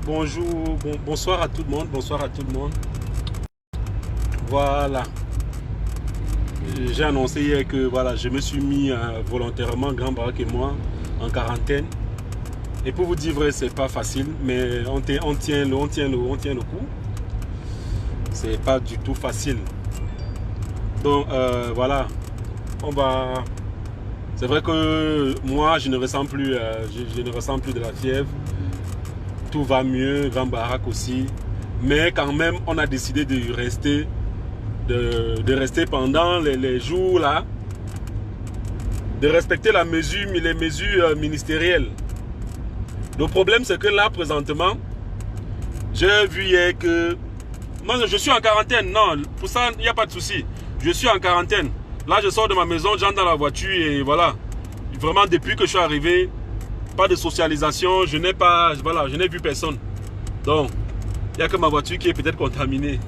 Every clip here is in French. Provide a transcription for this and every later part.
Bonjour, bonsoir à tout le monde, bonsoir à tout le monde. Voilà. J'ai annoncé hier que voilà, je me suis mis volontairement, Grand Barack et moi, en quarantaine. Et pour vous dire vrai, c'est pas facile, mais on tient le coup. C'est pas du tout facile. Donc voilà, on va. C'est vrai que moi, je ne ressens plus, je ne ressens plus de la fièvre. Tout va mieux, Grand Barack aussi. Mais quand même, on a décidé de rester, pendant les jours là, de respecter les mesures ministérielles. Le problème, c'est que là, présentement, j'ai vu hier que... Non, je suis en quarantaine. Non, pour ça, il n'y a pas de souci. Je suis en quarantaine. Là, je sors de ma maison, j'entre dans la voiture et voilà. Vraiment, depuis que je suis arrivé, pas de socialisation, je n'ai vu personne. Donc, il n'y a que ma voiture qui est peut-être contaminée.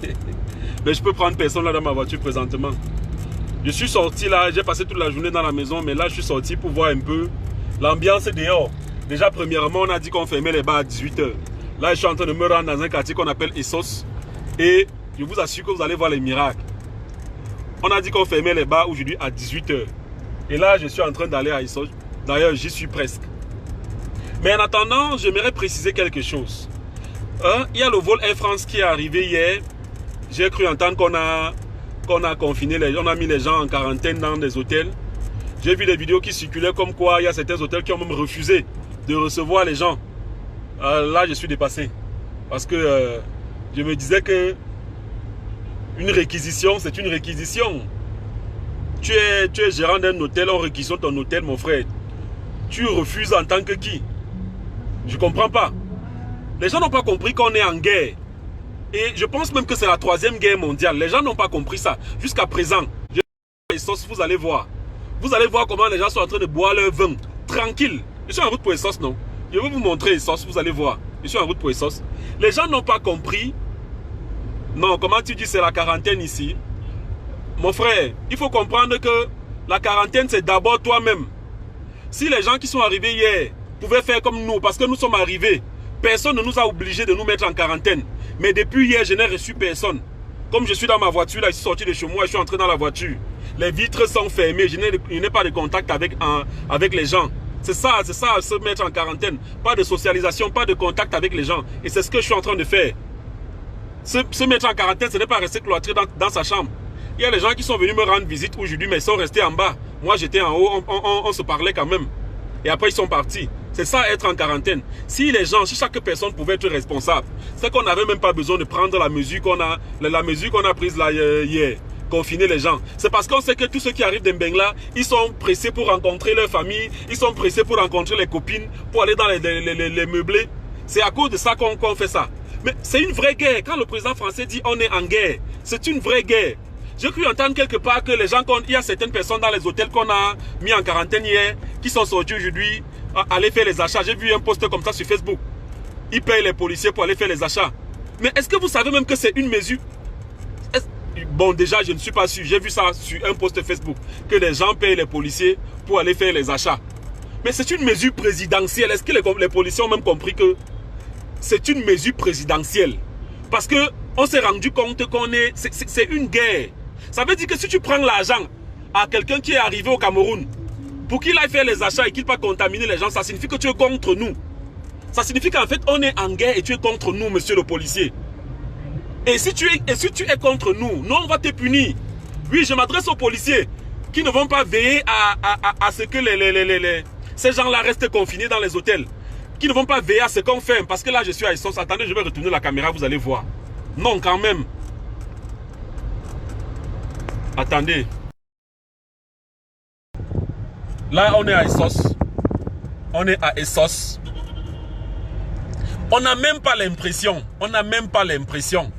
Mais je peux prendre personne là dans ma voiture présentement. Je suis sorti là, j'ai passé toute la journée dans la maison, mais là, je suis sorti pour voir un peu l'ambiance dehors. Déjà, premièrement, on a dit qu'on fermait les bars à 18 h. Là, je suis en train de me rendre dans un quartier qu'on appelle Essos. Et je vous assure que vous allez voir les miracles. On a dit qu'on fermait les bars aujourd'hui à 18 h. Et là, je suis en train d'aller à Essos. D'ailleurs, j'y suis presque. Mais en attendant, j'aimerais préciser quelque chose. Il y a le vol Air France qui est arrivé hier. J'ai cru entendre qu'on a confiné, on a mis les gens en quarantaine dans des hôtels. J'ai vu des vidéos qui circulaient comme quoi il y a certains hôtels qui ont même refusé de recevoir les gens. Là, je suis dépassé. Parce que je me disais que une réquisition, c'est une réquisition. Tu es gérant d'un hôtel, on réquisitionne ton hôtel, mon frère. Tu refuses en tant que qui? Je ne comprends pas. Les gens n'ont pas compris qu'on est en guerre. Et je pense même que c'est la 3e guerre mondiale. Les gens n'ont pas compris ça. Jusqu'à présent, vous allez voir. Vous allez voir comment les gens sont en train de boire leur vin. Tranquille. Je suis en route pour Essos, non? Je vais vous montrer Essos, vous allez voir. Je suis en route pour Essos. Les gens n'ont pas compris. Non, comment tu dis c'est la quarantaine ici? Mon frère, il faut comprendre que la quarantaine, c'est d'abord toi-même. Si les gens qui sont arrivés hier pouvaient faire comme nous, parce que nous sommes arrivés, personne ne nous a obligés de nous mettre en quarantaine. Mais depuis hier, je n'ai reçu personne. Comme je suis dans ma voiture, là, je suis sorti de chez moi, je suis entré dans la voiture. Les vitres sont fermées, je n'ai pas de contact avec les gens. C'est ça, se mettre en quarantaine. Pas de socialisation, pas de contact avec les gens. Et c'est ce que je suis en train de faire. Se mettre en quarantaine, ce n'est pas rester cloîtré dans sa chambre. Il y a les gens qui sont venus me rendre visite aujourd'hui, mais ils sont restés en bas. Moi, j'étais en haut, on se parlait quand même. Et après, ils sont partis. C'est ça, être en quarantaine. Si chaque personne pouvait être responsable, c'est qu'on n'avait même pas besoin de prendre la mesure qu'on a prise là hier, confiner les gens. C'est parce qu'on sait que tous ceux qui arrivent d'Mbengla, ils sont pressés pour rencontrer leur famille, ils sont pressés pour rencontrer les copines, pour aller dans les meublés. C'est à cause de ça qu'on fait ça. Mais c'est une vraie guerre. Quand le président français dit on est en guerre, c'est une vraie guerre. J'ai cru entendre quelque part que les gens, il y a certaines personnes dans les hôtels qu'on a mis en quarantaine hier, qui sont sortis aujourd'hui, aller faire les achats. J'ai vu un post comme ça sur Facebook. Ils payent les policiers pour aller faire les achats. Mais est-ce que vous savez même que c'est une mesure? Bon, déjà, je ne suis pas sûr. J'ai vu ça sur un post Facebook. Que les gens payent les policiers pour aller faire les achats. Mais c'est une mesure présidentielle. Est-ce que les policiers ont même compris que c'est une mesure présidentielle? Parce que on s'est rendu compte c'est une guerre. Ça veut dire que si tu prends l'argent à quelqu'un qui est arrivé au Cameroun pour qu'il aille faire les achats et qu'il ne pas contaminer les gens, ça signifie que tu es contre nous. Ça signifie qu'en fait, on est en guerre et tu es contre nous, monsieur le policier. Et si tu es contre nous, nous, on va te punir. Oui, je m'adresse aux policiers qui ne vont pas veiller à ce que ces gens-là restent confinés dans les hôtels. Qui ne vont pas veiller à ce qu'on fait. Parce que là, je suis à Essos. Attendez, je vais retourner la caméra, vous allez voir. Non, quand même. Attendez. Là, on est à Essos. On est à Essos. On n'a même pas l'impression. On n'a même pas l'impression.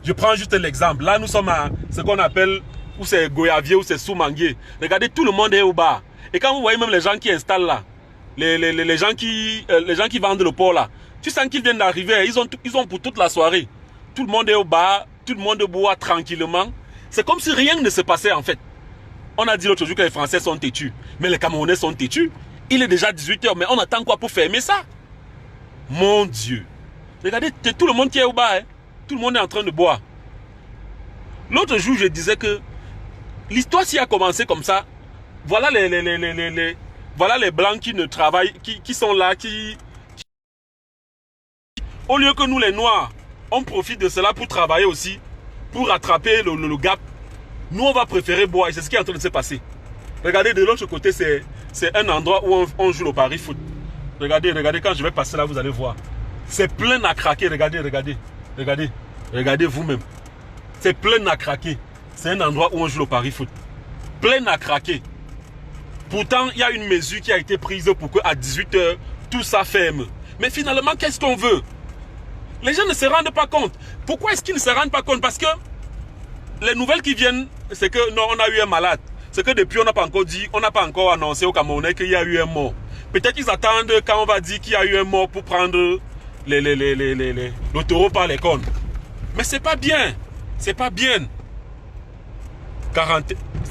Je prends juste l'exemple. Là, nous sommes à ce qu'on appelle, ou c'est Goyavier, ou c'est Soumangué. Regardez, tout le monde est au bar. Et quand vous voyez même les gens qui installent là, les gens qui vendent le port là, tu sens qu'ils viennent d'arriver. Ils ont pour toute la soirée. Tout le monde est au bar. Tout le monde boit tranquillement. C'est comme si rien ne se passait en fait. On a dit l'autre jour que les Français sont têtus. Mais les Camerounais sont têtus. Il est déjà 18 h, mais on attend quoi pour fermer ça? Mon Dieu. Regardez, tout le monde qui est au bas, hein. Tout le monde est en train de boire. L'autre jour, je disais que l'histoire s'y a commencé comme ça. Voilà voilà les blancs qui ne travaillent, qui sont là, au lieu que nous les noirs, on profite de cela pour travailler aussi, pour rattraper le gap. Nous, on va préférer boire et c'est ce qui est en train de se passer. Regardez, de l'autre côté, c'est un endroit où on joue au pari foot. Regardez, quand je vais passer là, vous allez voir. C'est plein à craquer, regardez vous-même. C'est plein à craquer. C'est un endroit où on joue au pari foot. Plein à craquer. Pourtant, il y a une mesure qui a été prise pour qu'à 18 h, tout ça ferme. Mais finalement, qu'est-ce qu'on veut? Les gens ne se rendent pas compte. Pourquoi est-ce qu'ils ne se rendent pas compte? Parce que les nouvelles qui viennent, c'est que non, on a eu un malade. C'est que depuis, on n'a pas encore dit, on n'a pas encore annoncé au Camerounais qu'il y a eu un mort. Peut-être qu'ils attendent quand on va dire qu'il y a eu un mort pour prendre le taureau par les cornes. Mais c'est pas bien. C'est pas bien.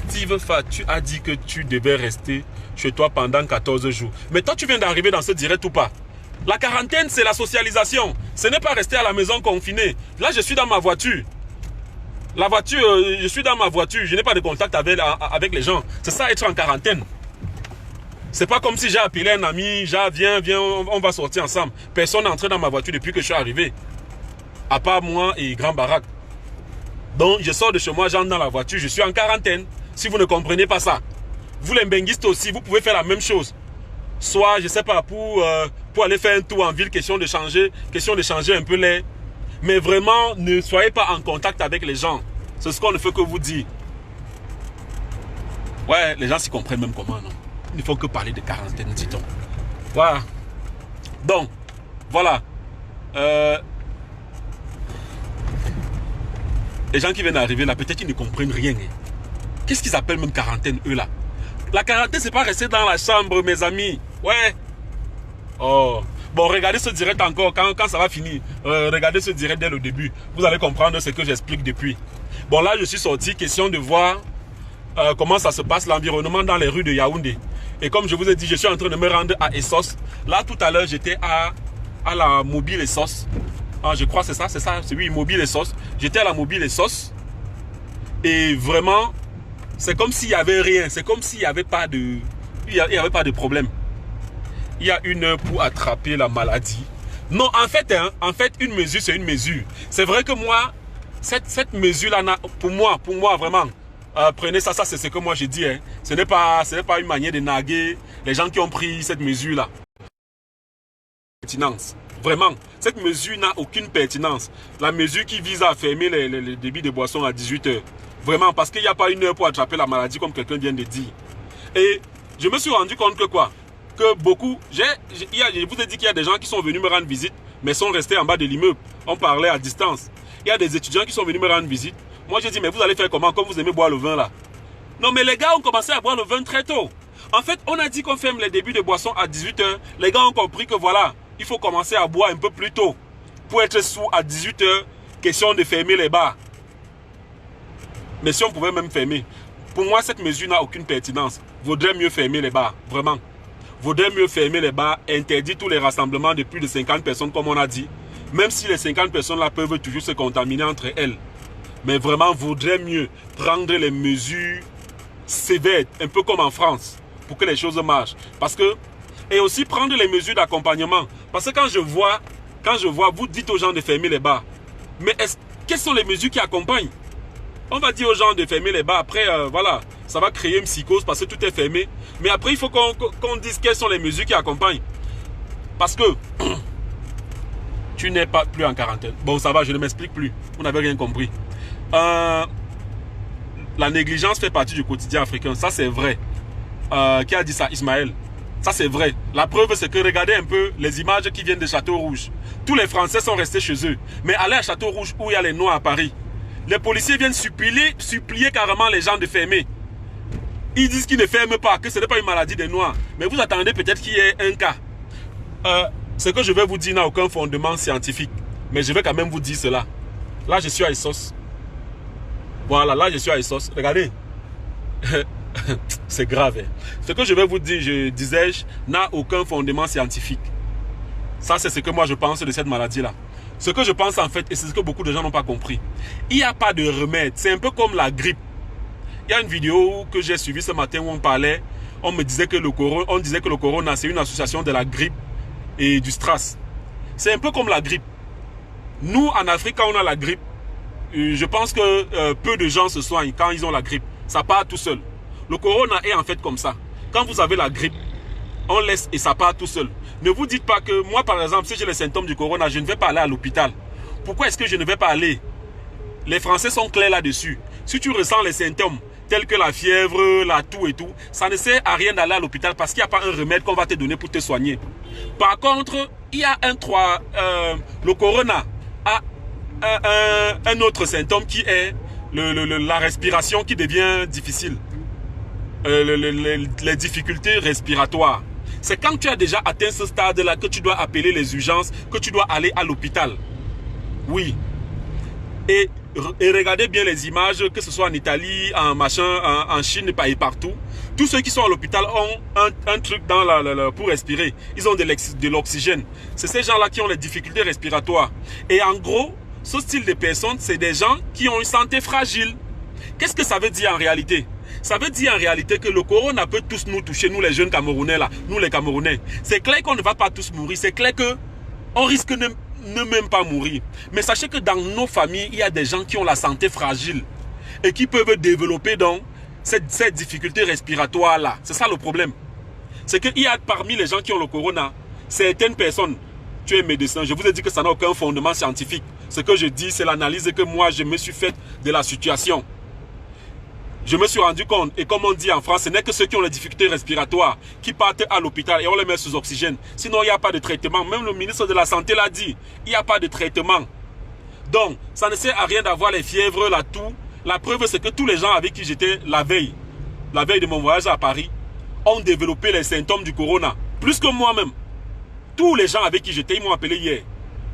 Steve Fa, tu as dit que tu devais rester chez toi pendant 14 jours. Mais toi, tu viens d'arriver dans ce direct ou pas? La quarantaine, c'est la socialisation. Ce n'est pas rester à la maison confiné. Là, je suis dans ma voiture. La voiture, je suis dans ma voiture. Je n'ai pas de contact avec les gens. C'est ça, être en quarantaine. C'est pas comme si j'ai appelé un ami, viens, on va sortir ensemble. Personne n'est entré dans ma voiture depuis que je suis arrivé. À part moi et Grand Barack. Donc, je sors de chez moi, j'entre dans la voiture, je suis en quarantaine. Si vous ne comprenez pas ça. Vous les benguistes aussi, vous pouvez faire la même chose. Soit, je sais pas, pour aller faire un tour en ville, question de changer un peu l'air. Mais vraiment, ne soyez pas en contact avec les gens. C'est ce qu'on ne fait que vous dire. Ouais, les gens s'y comprennent même comment, non? Il ne faut que parler de quarantaine, dit-on. Voilà. Donc, voilà. Les gens qui viennent d'arriver là, peut-être qu'ils ne comprennent rien. Qu'est-ce qu'ils appellent même quarantaine, eux là? La quarantaine, c'est pas rester dans la chambre, mes amis. Ouais. Oh. Bon, regardez ce direct encore, quand ça va finir. Regardez ce direct dès le début. Vous allez comprendre ce que j'explique depuis. Bon, là, je suis sorti, question de voir comment ça se passe, l'environnement dans les rues de Yaoundé. Et comme je vous ai dit, je suis en train de me rendre à Essos. Là, tout à l'heure, j'étais à la Mobile Essos. Ah, je crois que c'est ça, c'est oui, Mobile Essos. J'étais à la Mobile Essos. Et vraiment, c'est comme s'il n'y avait rien. C'est comme s'il n'y avait pas de... Il y avait pas de problème. Il y a une heure pour attraper la maladie. Non, en fait, une mesure, c'est une mesure. C'est vrai que moi, cette mesure-là, pour moi, vraiment, prenez ça, c'est ce que moi j'ai dit. Hein. Ce n'est pas une manière de naguer les gens qui ont pris cette mesure-là. Pertinence. Vraiment, cette mesure n'a aucune pertinence. La mesure qui vise à fermer les débits de boissons à 18 h. Vraiment, parce qu'il n'y a pas une heure pour attraper la maladie, comme quelqu'un vient de dire. Et je me suis rendu compte que quoi? Que beaucoup, je vous ai dit qu'il y a des gens qui sont venus me rendre visite, mais sont restés en bas de l'immeuble. On parlait à distance. Il y a des étudiants qui sont venus me rendre visite. Moi, j'ai dit, mais vous allez faire comment, comme vous aimez boire le vin là? Non, mais les gars ont commencé à boire le vin très tôt. En fait, on a dit qu'on ferme les débuts de boissons à 18 h. Les gars ont compris que voilà, il faut commencer à boire un peu plus tôt. Pour être sous à 18 h, question de fermer les bars. Mais si on pouvait même fermer. Pour moi, cette mesure n'a aucune pertinence. Vaudrait mieux fermer les bars, vraiment. Vaudrait mieux fermer les bars, interdire tous les rassemblements de plus de 50 personnes, comme on a dit. Même si les 50 personnes-là peuvent toujours se contaminer entre elles. Mais vraiment, vaudrait mieux prendre les mesures sévères, un peu comme en France, pour que les choses marchent. Parce que, et aussi prendre les mesures d'accompagnement. Parce que quand je vois, vous dites aux gens de fermer les bars. Mais quelles sont les mesures qui accompagnent? On va dire aux gens de fermer les bars. Après, voilà, ça va créer une psychose parce que tout est fermé. Mais après, il faut qu'on dise quelles sont les mesures qui accompagnent. Parce que tu n'es pas plus en quarantaine. Bon, ça va, je ne m'explique plus. Vous n'avez rien compris. La négligence fait partie du quotidien africain. Ça, c'est vrai. Qui a dit ça? Ismaël. Ça, c'est vrai. La preuve, c'est que regardez un peu les images qui viennent de Château-Rouge. Tous les Français sont restés chez eux. Mais allez à Château-Rouge où il y a les Noirs à Paris. Les policiers viennent supplier carrément les gens de fermer. Ils disent qu'ils ne ferment pas, que ce n'est pas une maladie des Noirs. Mais vous attendez peut-être qu'il y ait un cas. Ce que je vais vous dire n'a aucun fondement scientifique. Mais je vais quand même vous dire cela. Là, je suis à Essos. Voilà, là, je suis à Essos. Regardez. C'est grave. Hein. Ce que je vais vous dire, disais-je, n'a aucun fondement scientifique. Ça, c'est ce que moi je pense de cette maladie-là. Ce que je pense en fait, et c'est ce que beaucoup de gens n'ont pas compris, il n'y a pas de remède. C'est un peu comme la grippe. Il y a une vidéo que j'ai suivie ce matin où on parlait, on disait que le corona, c'est une association de la grippe et du stress. C'est un peu comme la grippe. Nous, en Afrique, quand on a la grippe, je pense que peu de gens se soignent quand ils ont la grippe. Ça part tout seul. Le corona est en fait comme ça. Quand vous avez la grippe, on laisse et ça part tout seul. Ne vous dites pas que moi, par exemple, si j'ai les symptômes du corona, je ne vais pas aller à l'hôpital. Pourquoi est-ce que je ne vais pas aller? Les Français sont clairs là-dessus. Si tu ressens les symptômes tels que la fièvre, la toux et tout, ça ne sert à rien d'aller à l'hôpital parce qu'il n'y a pas un remède qu'on va te donner pour te soigner. Par contre, il y a le corona a un autre symptôme qui est la respiration qui devient difficile. Les difficultés respiratoires. C'est quand tu as déjà atteint ce stade-là que tu dois appeler les urgences, que tu dois aller à l'hôpital. Oui. Et regardez bien les images, que ce soit en Italie, en Chine et partout. Tous ceux qui sont à l'hôpital ont un truc pour respirer. Ils ont de l'oxygène. C'est ces gens-là qui ont les difficultés respiratoires. Et en gros, ce style de personnes, c'est des gens qui ont une santé fragile. Qu'est-ce que ça veut dire en réalité? Ça veut dire en réalité que le corona peut tous nous toucher, nous les jeunes Camerounais là, nous les Camerounais. C'est clair qu'on ne va pas tous mourir, c'est clair qu'on risque de ne même pas mourir. Mais sachez que dans nos familles, il y a des gens qui ont la santé fragile et qui peuvent développer donc cette difficulté respiratoire là. C'est ça le problème. C'est qu'il y a parmi les gens qui ont le corona, certaines personnes, tu es médecin, je vous ai dit que ça n'a aucun fondement scientifique. Ce que je dis, c'est l'analyse que moi je me suis faite de la situation. Je me suis rendu compte, et comme on dit en France, ce n'est que ceux qui ont les difficultés respiratoires qui partent à l'hôpital et on les met sous oxygène. Sinon, il n'y a pas de traitement. Même le ministre de la Santé l'a dit, il n'y a pas de traitement. Donc, ça ne sert à rien d'avoir les fièvres, la toux. La preuve, c'est que tous les gens avec qui j'étais la veille de mon voyage à Paris, ont développé les symptômes du corona. Plus que moi-même. Tous les gens avec qui j'étais, ils m'ont appelé hier.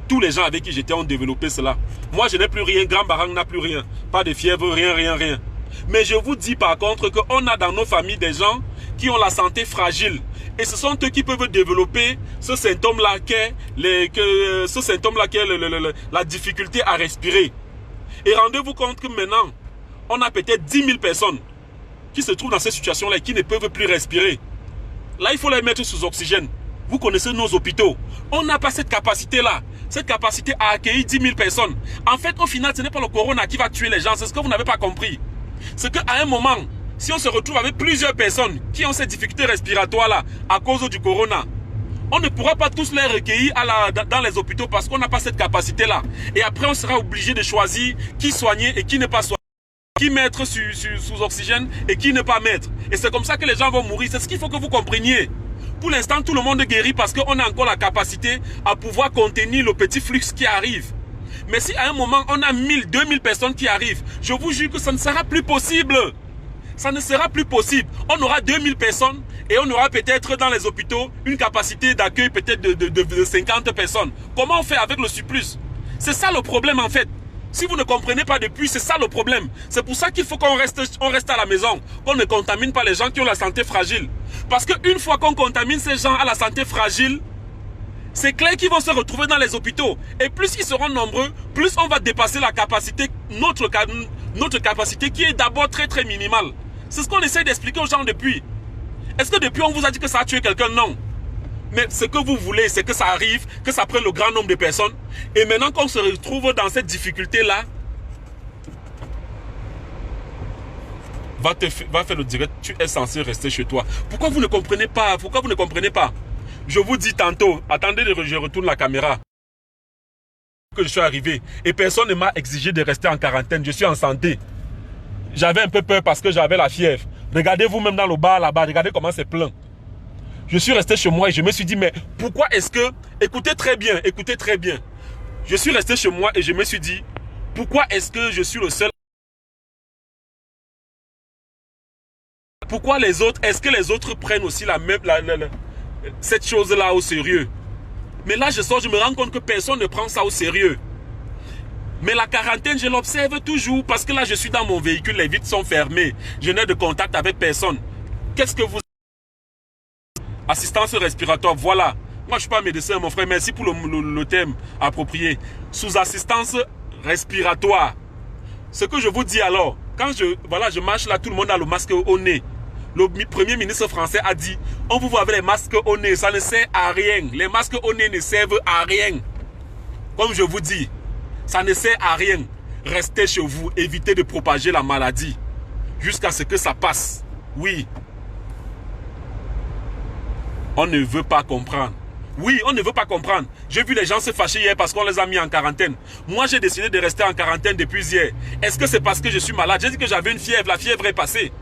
Tous les gens avec qui j'étais ont développé cela. Moi, je n'ai plus rien. Grand Barang n'a plus rien. Pas de fièvre, rien. Mais je vous dis par contre qu'on a dans nos familles des gens qui ont la santé fragile. Et ce sont eux qui peuvent développer ce symptôme-là la difficulté à respirer. Et rendez-vous compte que maintenant, on a peut-être 10 000 personnes qui se trouvent dans cette situation-là et qui ne peuvent plus respirer. Là, il faut les mettre sous oxygène. Vous connaissez nos hôpitaux. On n'a pas cette capacité-là. Cette capacité à accueillir 10 000 personnes. En fait, au final, ce n'est pas le corona qui va tuer les gens. C'est ce que vous n'avez pas compris. C'est qu'à un moment, si on se retrouve avec plusieurs personnes qui ont cette difficulté respiratoire-là à cause du corona, on ne pourra pas tous les recueillir dans les hôpitaux parce qu'on n'a pas cette capacité-là. Et après, on sera obligé de choisir qui soigner et qui ne pas soigner. Qui mettre sous oxygène et qui ne pas mettre. Et c'est comme ça que les gens vont mourir. C'est ce qu'il faut que vous compreniez. Pour l'instant, tout le monde guérit parce qu'on a encore la capacité à pouvoir contenir le petit flux qui arrive. Mais si à un moment, on a 1000, 2000 personnes qui arrivent, je vous jure que ça ne sera plus possible. Ça ne sera plus possible. On aura 2000 personnes et on aura peut-être dans les hôpitaux une capacité d'accueil peut-être de 50 personnes. Comment on fait avec le surplus? C'est ça le problème en fait. Si vous ne comprenez pas depuis, c'est ça le problème. C'est pour ça qu'il faut qu'on reste à la maison, qu'on ne contamine pas les gens qui ont la santé fragile. Parce qu'une fois qu'on contamine ces gens à la santé fragile, c'est clair qu'ils vont se retrouver dans les hôpitaux. Et plus ils seront nombreux, plus on va dépasser la capacité, notre capacité qui est d'abord très très minimale. C'est ce qu'on essaie d'expliquer aux gens depuis. Est-ce que depuis on vous a dit que ça a tué quelqu'un? Non. Mais ce que vous voulez, c'est que ça arrive, que ça prenne le grand nombre de personnes. Et maintenant qu'on se retrouve dans cette difficulté-là, va faire le direct, tu es censé rester chez toi. Pourquoi vous ne comprenez pas? Pourquoi vous ne comprenez pas? Je vous dis tantôt, attendez, je retourne la caméra. Que je suis arrivé et personne ne m'a exigé de rester en quarantaine. Je suis en santé. J'avais un peu peur parce que j'avais la fièvre. Regardez vous-même dans le bar là-bas, regardez comment c'est plein. Je suis resté chez moi et je me suis dit, mais pourquoi est-ce que... Écoutez très bien. Je suis resté chez moi et je me suis dit, pourquoi est-ce que je suis le seul? Pourquoi les autres? Est-ce que les autres prennent aussi cette chose-là au sérieux? Mais là, je sors, je me rends compte que personne ne prend ça au sérieux. Mais la quarantaine, je l'observe toujours parce que là, je suis dans mon véhicule, les vitres sont fermées. Je n'ai de contact avec personne. Qu'est-ce que vous... Assistance respiratoire, voilà. Moi, je ne suis pas médecin, mon frère. Merci pour le thème approprié. Sous assistance respiratoire. Ce que je vous dis alors, quand je marche là, tout le monde a le masque au nez. Le premier ministre français a dit, on vous voit avec les masques au nez, ça ne sert à rien. Les masques au nez ne servent à rien. Comme je vous dis, ça ne sert à rien. Restez chez vous, évitez de propager la maladie. Jusqu'à ce que ça passe. Oui. On ne veut pas comprendre. Oui, on ne veut pas comprendre. J'ai vu les gens se fâcher hier parce qu'on les a mis en quarantaine. Moi, j'ai décidé de rester en quarantaine depuis hier. Est-ce que c'est parce que je suis malade? J'ai dit que j'avais une fièvre. La fièvre est passée.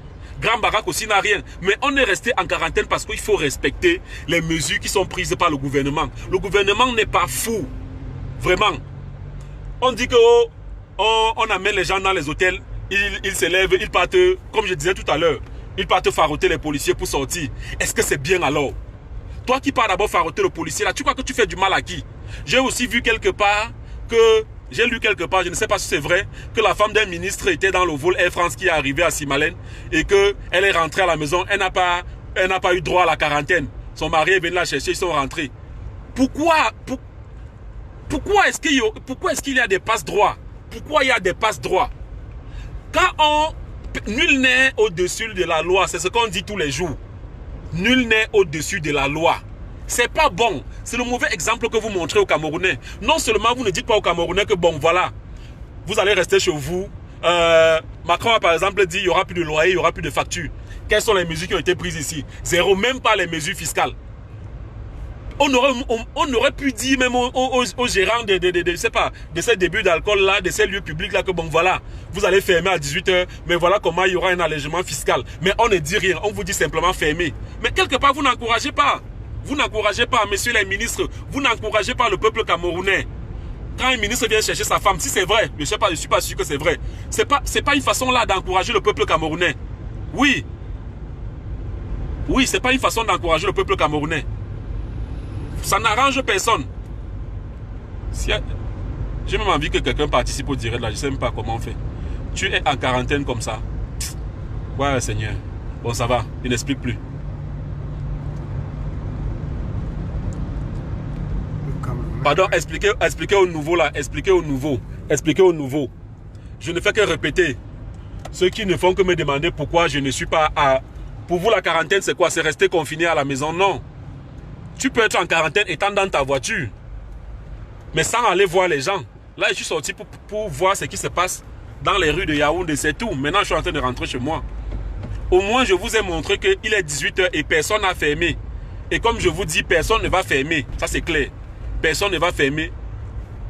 Grand Barack aussi n'a rien. Mais on est resté en quarantaine parce qu'il faut respecter les mesures qui sont prises par le gouvernement. Le gouvernement n'est pas fou. Vraiment. On dit que on amène les gens dans les hôtels. Ils se lèvent, ils partent, comme je disais tout à l'heure, ils partent faroter les policiers pour sortir. Est-ce que c'est bien alors? Toi qui pars d'abord faroter le policier, là, tu crois que tu fais du mal à qui? J'ai aussi vu quelque part que, j'ai lu quelque part, je ne sais pas si c'est vrai, que la femme d'un ministre était dans le vol Air France qui est arrivé à Simalène et qu'elle est rentrée à la maison, elle n'a pas eu droit à la quarantaine. Son mari est venu la chercher, ils sont rentrés. Pourquoi est-ce qu'il y a des passe-droits? Pourquoi il y a des passe-droits? Nul n'est au-dessus de la loi, c'est ce qu'on dit tous les jours. Nul n'est au-dessus de la loi. C'est pas bon. C'est le mauvais exemple que vous montrez aux Camerounais. Non seulement vous ne dites pas aux Camerounais que bon voilà, vous allez rester chez vous. Macron a par exemple dit il n'y aura plus de loyer, il n'y aura plus de facture. Quelles sont les mesures qui ont été prises ici? Zéro, même pas les mesures fiscales. On aurait pu dire même aux gérants de ces débuts d'alcool là, de ces lieux publics là que bon voilà, vous allez fermer à 18 h, mais voilà comment il y aura un allègement fiscal. Mais on ne dit rien, on vous dit simplement fermer. Mais quelque part vous n'encouragez pas. Vous n'encouragez pas, messieurs les ministres, vous n'encouragez pas le peuple camerounais. Quand un ministre vient chercher sa femme, si c'est vrai, je ne suis pas sûr que c'est vrai, c'est pas une façon là d'encourager le peuple camerounais. Oui, c'est pas une façon d'encourager le peuple camerounais. Ça n'arrange personne. J'ai même envie que quelqu'un participe au direct là. Je ne sais même pas comment on fait. Tu es en quarantaine comme ça. Ouais, Seigneur. Bon, ça va. Il n'explique plus. Pardon, expliquez au nouveau là. Expliquez au nouveau. Je ne fais que répéter. Ceux qui ne font que me demander pourquoi je ne suis pas à... Pour vous, la quarantaine, c'est quoi? C'est rester confiné à la maison? Non. Tu peux être en quarantaine étant dans ta voiture, mais sans aller voir les gens. Là, je suis sorti pour voir ce qui se passe dans les rues de Yaoundé, c'est tout. Maintenant, je suis en train de rentrer chez moi. Au moins, je vous ai montré qu'il est 18 h et personne n'a fermé. Et comme je vous dis, personne ne va fermer. Ça, c'est clair. Personne ne va fermer.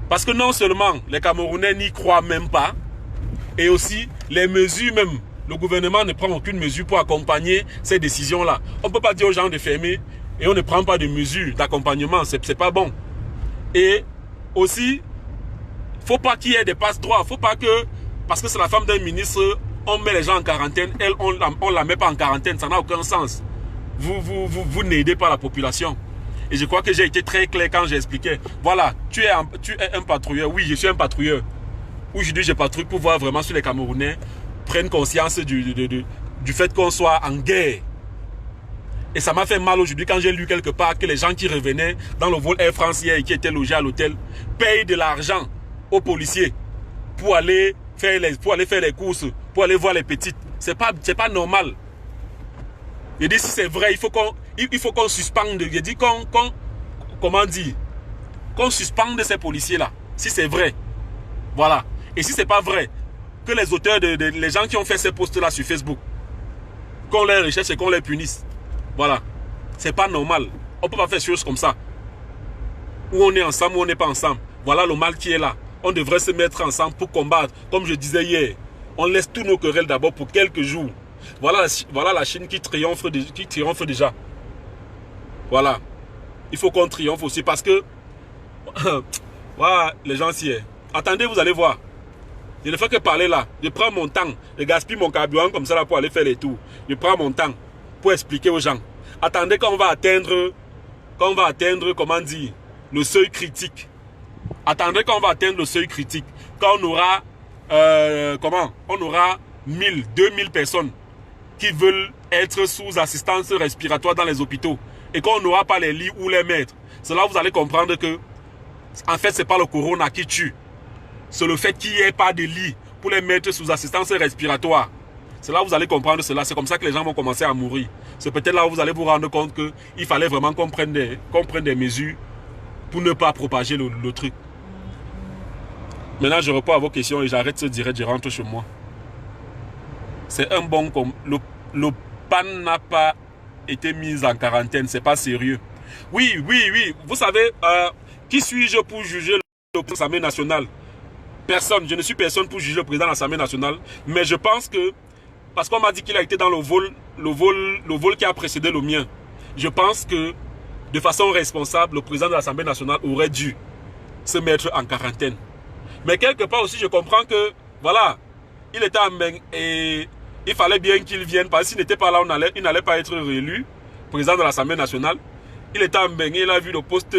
Parce que non seulement les Camerounais n'y croient même pas, et aussi les mesures même. Le gouvernement ne prend aucune mesure pour accompagner ces décisions-là. On ne peut pas dire aux gens de fermer. Et on ne prend pas de mesures d'accompagnement, c'est pas bon. Et aussi, faut pas qu'il y ait des passe-droits. Faut pas que, parce que c'est la femme d'un ministre, on met les gens en quarantaine, elle, on la met pas en quarantaine, ça n'a aucun sens. Vous n'aidez pas la population. Et je crois que j'ai été très clair quand j'ai expliqué. Voilà, tu es un patrouilleur. Oui, je suis un patrouilleur. Aujourd'hui, je patrouille pour voir vraiment si les Camerounais prennent conscience du fait qu'on soit en guerre. Et ça m'a fait mal aujourd'hui quand j'ai lu quelque part que les gens qui revenaient dans le vol Air France hier et qui étaient logés à l'hôtel payent de l'argent aux policiers pour aller faire les courses, pour aller voir les petites. C'est pas normal. Je dis si c'est vrai, il faut qu'on suspende. Je dis comment dire, qu'on suspende ces policiers-là. Si c'est vrai. Voilà. Et si c'est pas vrai, que les auteurs, les gens qui ont fait ces posts-là sur Facebook, qu'on les recherche et qu'on les punisse. Voilà. C'est pas normal. On ne peut pas faire des choses comme ça. Ou on est ensemble ou on n'est pas ensemble. Voilà le mal qui est là. On devrait se mettre ensemble pour combattre. Comme je disais hier, on laisse tous nos querelles d'abord pour quelques jours. Voilà la Chine qui triomphe déjà. Voilà. Il faut qu'on triomphe aussi parce que... voilà, les gens s'y est. Attendez, vous allez voir. Je ne fais que parler là. Je prends mon temps. Je gaspille mon carburant comme ça là pour aller faire les tours. Je prends mon temps pour expliquer aux gens. Attendez quand on va atteindre, comment dire, le seuil critique. Attendez quand on va atteindre le seuil critique. Quand on aura, on aura 1000, 2000 personnes qui veulent être sous assistance respiratoire dans les hôpitaux. et qu'on n'aura pas les lits où les mettre, c'est là où vous allez comprendre que, en fait, ce n'est pas le corona qui tue. C'est le fait qu'il n'y ait pas de lits pour les mettre sous assistance respiratoire. C'est là où vous allez comprendre cela. C'est comme ça que les gens vont commencer à mourir. C'est peut-être là où vous allez vous rendre compte qu'il fallait vraiment qu'on prenne des mesures pour ne pas propager le truc. Maintenant, je réponds à vos questions et j'arrête ce direct, je rentre chez moi. C'est un bon... Le PAN n'a pas été mis en quarantaine, c'est pas sérieux. Oui. Vous savez, qui suis-je pour juger le président de l'Assemblée nationale? Personne. Je ne suis personne pour juger le président de l'Assemblée nationale. Mais je pense que, parce qu'on m'a dit qu'il a été dans le vol qui a précédé le mien, je pense que, de façon responsable, le président de l'Assemblée nationale aurait dû se mettre en quarantaine. Mais quelque part aussi, je comprends que, voilà, il était en main et il fallait bien qu'il vienne, parce que s'il n'était pas là, il n'allait pas être réélu président de l'Assemblée nationale. Il était en bain, il a vu le poste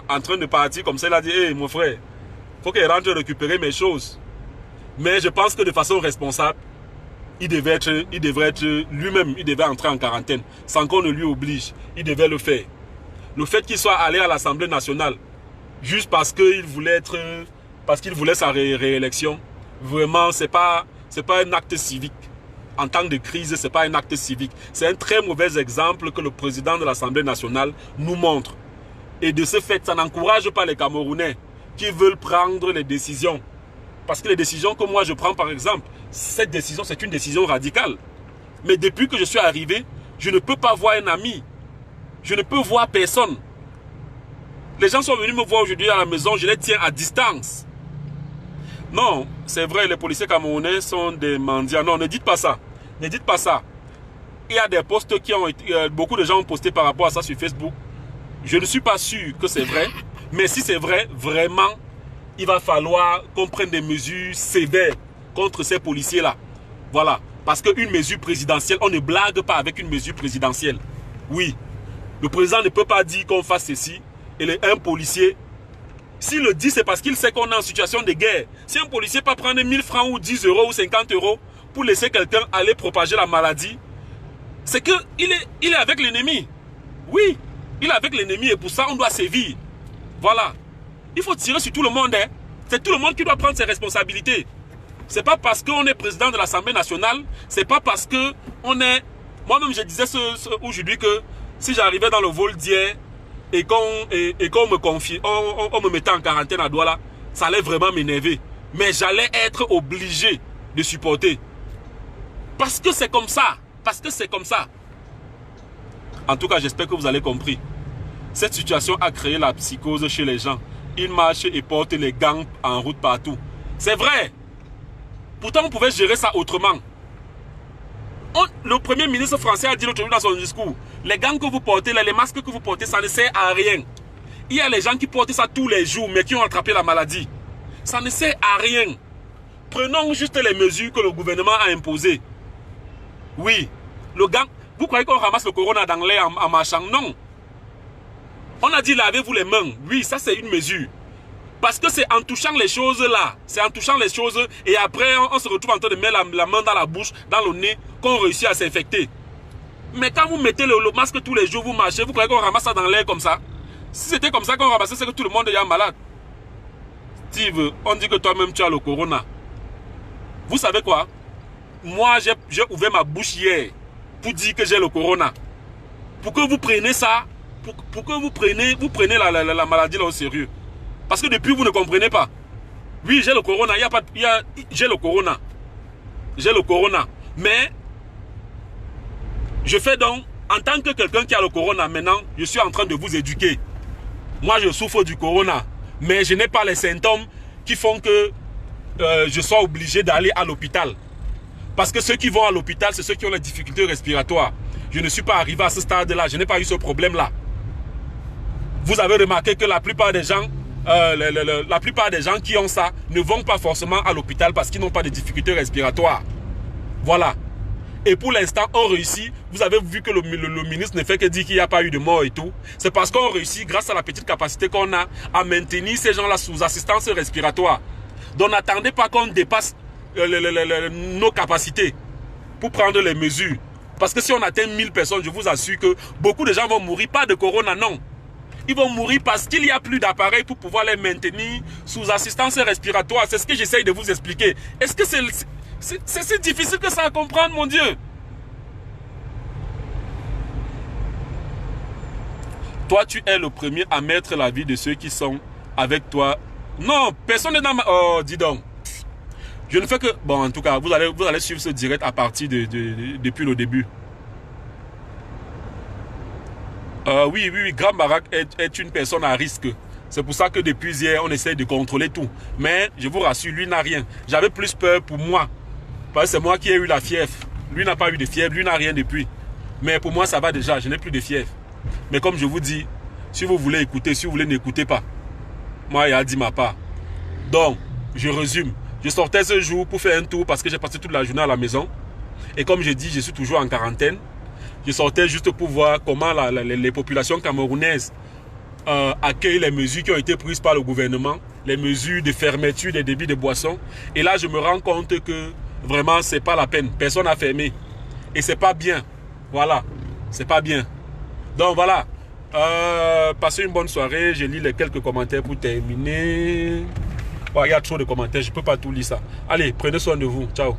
en train de partir, comme ça il a dit, hey, mon frère, il faut qu'il rentre récupérer mes choses. Mais je pense que de façon responsable, il devait être lui-même, il devait entrer en quarantaine, sans qu'on ne lui oblige. Il devait le faire. Le fait qu'il soit allé à l'Assemblée nationale, juste parce qu'il voulait sa réélection, vraiment, c'est pas un acte civique. En temps de crise, ce n'est pas un acte civique. C'est un très mauvais exemple que le président de l'Assemblée nationale nous montre. Et de ce fait, ça n'encourage pas les Camerounais qui veulent prendre les décisions. Parce que les décisions que moi je prends, par exemple, cette décision, c'est une décision radicale. Mais depuis que je suis arrivé, je ne peux pas voir un ami. Je ne peux voir personne. Les gens sont venus me voir aujourd'hui à la maison, je les tiens à distance. Non, c'est vrai, les policiers camerounais sont des mendiants. Non, ne dites pas ça. Ne dites pas ça. Il y a des posts qui ont été... beaucoup de gens ont posté par rapport à ça sur Facebook. Je ne suis pas sûr que c'est vrai. Mais si c'est vrai, vraiment, il va falloir qu'on prenne des mesures sévères contre ces policiers-là. Voilà. Parce qu'une mesure présidentielle, on ne blague pas avec une mesure présidentielle. Oui. Le président ne peut pas dire qu'on fasse ceci. Et un policier... S'il le dit, c'est parce qu'il sait qu'on est en situation de guerre. Si un policier peut prendre 1000 francs ou 10 euros ou 50 euros pour laisser quelqu'un aller propager la maladie, c'est qu'il est avec l'ennemi. Oui, il est avec l'ennemi et pour ça, on doit sévir. Voilà. Il faut tirer sur tout le monde. Hein. C'est tout le monde qui doit prendre ses responsabilités. C'est pas parce qu'on est président de l'Assemblée nationale, c'est pas parce qu'on est... Moi-même, je disais aujourd'hui que si j'arrivais dans le vol d'hier, et qu'on me confie, on me mettait en quarantaine à Douala, ça allait vraiment m'énerver. Mais j'allais être obligé de supporter. Parce que c'est comme ça. Parce que c'est comme ça. En tout cas, j'espère que vous avez compris. Cette situation a créé la psychose chez les gens. Ils marchent et portent les gants en route partout. C'est vrai. Pourtant, on pouvait gérer ça autrement. Le premier ministre français a dit l'autre jour dans son discours, les gants que vous portez, les masques que vous portez, ça ne sert à rien. Il y a les gens qui portent ça tous les jours, mais qui ont attrapé la maladie. Ça ne sert à rien. Prenons juste les mesures que le gouvernement a imposées. Oui, le gant, vous croyez qu'on ramasse le corona dans l'air en marchant? Non. On a dit lavez-vous les mains. Oui, ça c'est une mesure. Parce que c'est en touchant les choses là, c'est en touchant les choses et après on se retrouve en train de mettre la main dans la bouche, dans le nez, qu'on réussit à s'infecter. Mais quand vous mettez le masque tous les jours, vous marchez, vous croyez qu'on ramasse ça dans l'air comme ça? Si c'était comme ça qu'on ramassait, c'est que tout le monde est malade. Steve, on dit que toi-même tu as le corona. Vous savez quoi? Moi, j'ai ouvert ma bouche hier pour dire que j'ai le corona. Pour que vous preniez ça, pour que vous preniez la maladie là au sérieux. Parce que depuis, vous ne comprenez pas. Oui, j'ai le corona. J'ai le corona. J'ai le corona. Mais, je fais donc, en tant que quelqu'un qui a le corona, maintenant, je suis en train de vous éduquer. Moi, je souffre du corona. Mais je n'ai pas les symptômes qui font que je sois obligé d'aller à l'hôpital. Parce que ceux qui vont à l'hôpital, c'est ceux qui ont les difficultés respiratoires. Je ne suis pas arrivé à ce stade-là. Je n'ai pas eu ce problème-là. Vous avez remarqué que la plupart des gens... la plupart des gens qui ont ça ne vont pas forcément à l'hôpital parce qu'ils n'ont pas de difficultés respiratoires. Voilà. Et pour l'instant, on réussit. Vous avez vu que le ministre ne fait que dire qu'il n'y a pas eu de mort et tout. C'est parce qu'on réussit, grâce à la petite capacité qu'on a, à maintenir ces gens-là sous assistance respiratoire. Donc n'attendez pas qu'on dépasse nos capacités pour prendre les mesures. Parce que si on atteint 1000 personnes, je vous assure que beaucoup de gens vont mourir, pas de corona, non. Ils vont mourir parce qu'il n'y a plus d'appareils pour pouvoir les maintenir sous assistance respiratoire. C'est ce que j'essaye de vous expliquer. Est-ce que c'est si difficile que ça à comprendre, mon Dieu? Toi, tu es le premier à mettre la vie de ceux qui sont avec toi. Non, personne n'est dans ma... Oh, dis donc. Je ne fais que... Bon, en tout cas, vous allez suivre ce direct à partir depuis le début. Oui, Grand Barack est une personne à risque. C'est pour ça que depuis hier, on essaie de contrôler tout. Mais je vous rassure, lui n'a rien. J'avais plus peur pour moi. Parce que c'est moi qui ai eu la fièvre. Lui n'a pas eu de fièvre, lui n'a rien depuis. Mais pour moi, ça va déjà, je n'ai plus de fièvre. Mais comme je vous dis, si vous voulez écouter, si vous voulez, n'écoutez pas. Moi, il a dit ma part. Donc, je résume. Je sortais ce jour pour faire un tour parce que j'ai passé toute la journée à la maison. Et comme je dis, je suis toujours en quarantaine. Je sortais juste pour voir comment les populations camerounaises accueillent les mesures qui ont été prises par le gouvernement, les mesures de fermeture des débits de boissons. Et là, je me rends compte que vraiment, c'est pas la peine. Personne n'a fermé. Et c'est pas bien. Voilà. C'est pas bien. Donc voilà. Passez une bonne soirée. Je lis les quelques commentaires pour terminer. Il y a trop de commentaires. Je ne peux pas tout lire ça. Allez, prenez soin de vous. Ciao.